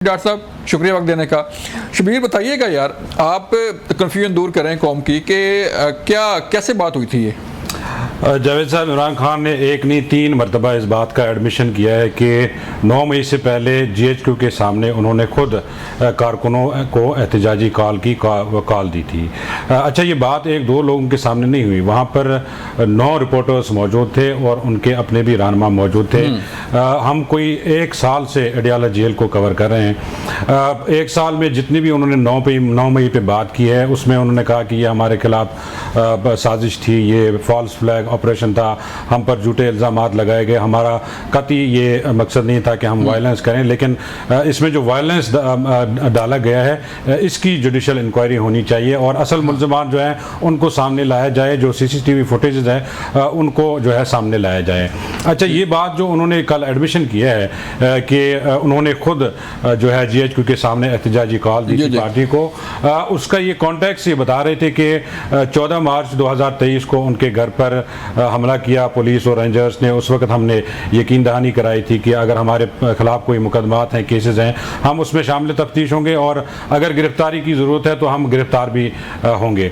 Doctor साहब शुक्रिया वक्त देने का। शबीर बताइएगा यार, आप कन्फ्यूजन दूर करें कौम की कि क्या कैसे बात हुई थी ये? जावेद साहब, इमरान खान ने एक नहीं 3 मरतबा इस बात का एडमिशन किया है कि 9 मई से पहले GHQ के सामने उन्होंने खुद कारकुनों को एहतजाजी कॉल दी थी। अच्छा, ये बात 1-2 लोगों के सामने नहीं हुई, वहाँ पर 9 रिपोर्टर्स मौजूद थे और उनके अपने भी रहनुमा मौजूद थे। हम कोई 1 साल से अडियाला जेल को कवर कर रहे हैं। 1 साल में जितनी भी उन्होंने 9 मई पे बात की है, उसमें उन्होंने कहा कि ये हमारे खिलाफ साजिश थी, ये फॉल्स फ्लैग ऑपरेशन था, हम पर झूठे इल्ज़ामात लगाए गए, हमारा कतई ये मकसद नहीं था कि हम वायलेंस करें, लेकिन इसमें जो वायलेंस डाला गया है इसकी जुडिशल इंक्वायरी होनी चाहिए और असल मुल्ज़िमान जो हैं उनको सामने लाया जाए, जो CCTV फुटेज है उनको जो है सामने लाया जाए। अच्छा, ये बात जो उन्होंने कल एडमिशन किया है कि उन्होंने खुद जो है GHQ के सामने एहतजाजी कॉल दी थी पार्टी को, उसका ये कॉन्टेक्स्ट ये बता रहे थे कि 14 मार्च 2023 को उनके घर पर हमला किया पुलिस और रेंजर्स ने। उस वक्त हमने यकीन दहानी कराई थी कि अगर हमारे खिलाफ कोई मुकदमात हैं, केसेस हैं, हम उसमें शामिल तफ्तीश होंगे और अगर गिरफ्तारी की ज़रूरत है तो हम गिरफ्तार भी होंगे।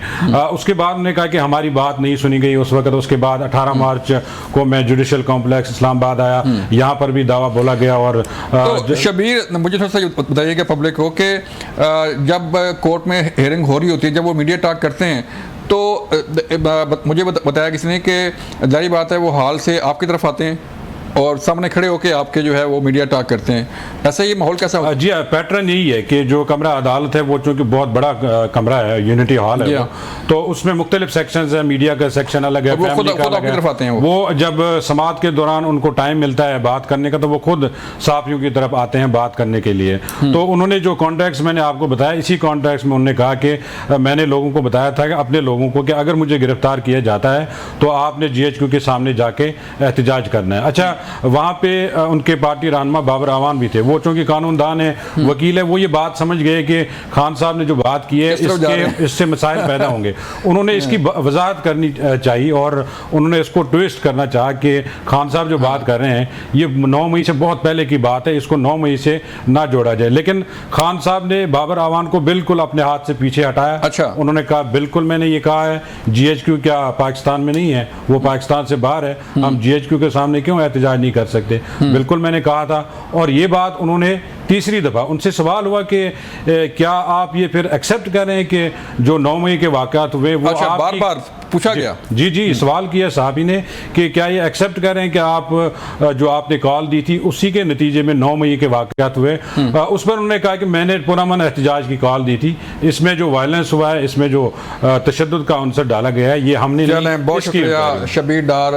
उसके बाद उन्होंने कहा कि हमारी बात नहीं सुनी गई उस वक्त। उसके बाद 18 मार्च को मैं जुडिशल कॉम्प्लेक्स इस्लामाबाद आया, यहाँ पर भी दावा बोला गया। और तो शबीर, मुझे थोड़ा सा बताइएगा पब्लिक को कि जब कोर्ट में हियरिंग हो रही होती है, जब वो मीडिया टॉक करते हैं तो मुझे बताया किसी ने कि जारी बात है वो हाल से आपकी तरफ आते हैं और सामने खड़े होकर आपके जो है वो मीडिया टॉक करते हैं। ऐसा ये माहौल कैसा होता है? जी, पैटर्न यही है कि जो कमरा अदालत है वो चूँकि बहुत बड़ा कमरा है, यूनिटी हॉल है वो, तो उसमें मुख्तलिफ सेक्शंस है, मीडिया का सेक्शन अलग है, वो खुद आपकी तरफ आते हैं। वो जब समात के दौरान उनको टाइम मिलता है बात करने का तो वो खुद सहाफ़ियों की तरफ आते हैं बात करने के लिए। तो उन्होंने जो कॉन्टेक्स्ट मैंने आपको बताया, इसी कॉन्टेक्स्ट में उन्होंने कहा कि मैंने लोगों को बताया था कि अपने लोगों को कि अगर मुझे गिरफ्तार किया जाता है तो आपने GHQ के सामने जाके एहतजाज करना है। अच्छा, वहाँ पे उनके पार्टी रहनुमा बाबर आवान भी थे, वो चूँकि कानूनदान है, वकील है, वो ये बात समझ गए कि खान साहब ने जो बात की है इससे मसाइल पैदा होंगे। उन्होंने इसकी वजाहत करनी चाहिए और उन्होंने इसको ट्विस्ट करना चाहा कि खान साहब जो बात कर रहे हैं ये 9 मई से बहुत पहले की बात है, इसको 9 मई से ना जोड़ा जाए। लेकिन खान साहब ने बाबर आवान को बिल्कुल अपने हाथ से पीछे हटाया। अच्छा, उन्होंने कहा बिल्कुल मैंने ये कहा है GHQ क्या पाकिस्तान में नहीं है, वो पाकिस्तान से बाहर है, हम GHQ के सामने क्यों एहतजाज नहीं कर सकते, बिल्कुल मैंने कहा था। और ये बात उन्होंने तीसरी दफ़ा उनसे सवाल हुआ कि क्या आप ये फिर एक्सेप्ट कर रहे हैं कि जो 9 मई के वाक़यात हुए वो बार-बार पूछा गया? जी, सवाल किया साहबी ने कि क्या ये एक्सेप्ट कर रहे हैं कि आप जो आपने कॉल दी थी उसी के नतीजे में 9 मई के वाक़यात हुए? उस पर उन्होंने कहा कि मैंने पुरअमन एहतजाज की कॉल दी थी, इसमें जो वायलेंस हुआ है, इसमें जो तशद्दुद का अंसर डाला गया है, ये हमने बहुत शुक्रिया शबीर डार।